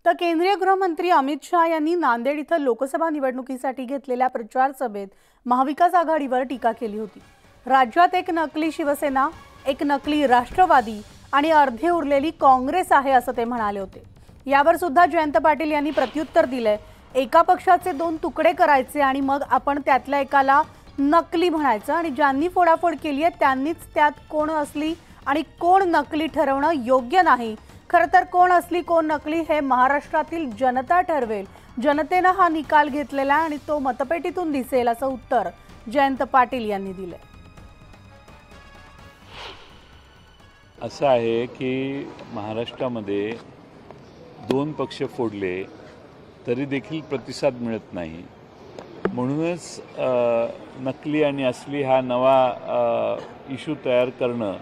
तर केंद्रीय गृहमंत्री अमित शाह यांनी नांदेड इथं लोकसभा निवडणुकीसाठी घेतलेल्या प्रचार सभेत महाविकास आघाडीवर टीका केली होती। राज्यात एक नकली शिवसेना, एक नकली राष्ट्रवादी आणि अर्धे उरलेली काँग्रेस आहे असं ते म्हणाले होते। यावर सुद्धा जयंत पाटील यांनी प्रत्युत्तर दिले। एका पक्षाचे दोन तुकडे करायचे आणि मग आपण त्यातल्या एकाला नकली म्हणायचं आणि ज्यांनी फोडाफोड केली आहे त्यांनीच त्यात कोण असली आणि कोण नकली ठरवणं योग्य नाही। खरं तर कोण असली कोण नकली हे महाराष्ट्रातील जनता ठरवेल। जनतेने हा निकाल घेतलेला आणि तो मतपेटीतून दिसेल असं उत्तर जयंत पाटील यांनी दिले। असं आहे की महाराष्ट्रामध्ये दोन पक्ष फोडले तरी देखील प्रतिसाद मिळत नाही। म्हणूनच नकली आणि असली हा नवा इश्यू तयार करणं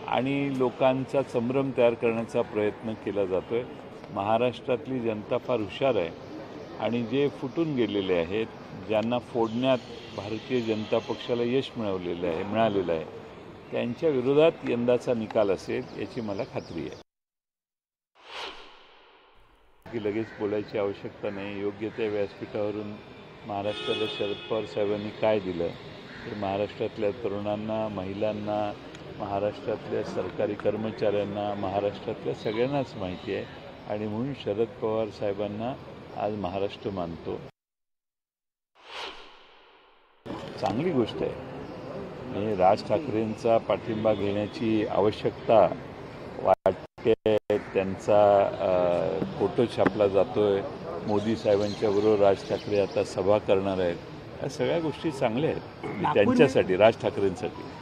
आणि लोकांचा संभ्रम तयार करण्याचा प्रयत्न केला जातोय। महाराष्ट्रातली जनता फार हुशार आहे आणि जे फुटून गेलेले आहेत, ज्यांना फोडण्यात भारतीय जनता पक्षाला यश मिळालेलं आहे त्यांच्या विरोधात यंदाचा निकाल असेल याची मला खात्री आहे। की लगेच बोलायची आवश्यकता नाही। योग्य त्या व्यासपीठावरून महाराष्ट्राला शरद पवार साहेबांनी काय दिलं ते महाराष्ट्रातल्या तरुणांना, महिलांना, महाराष्ट्रातल्या सरकारी कर्मचाऱ्यांना, महाराष्ट्रातल्या सगळ्यांनाच माहिती आहे आणि म्हणून शरद पवार साहेबांना आज महाराष्ट्र मानतो। चांगली गोष्ट आहे। म्हणजे राज ठाकरेंचा पाठिंबा घेण्याची आवश्यकता वाटते। त्यांचा फोटो छापला जातोय। मोदी साहेबांच्या बरोबर राज ठाकरे आता सभा करणार आहेत। या सगळ्या गोष्टी चांगल्या आहेत त्यांच्यासाठी, राज ठाकरेंसाठी।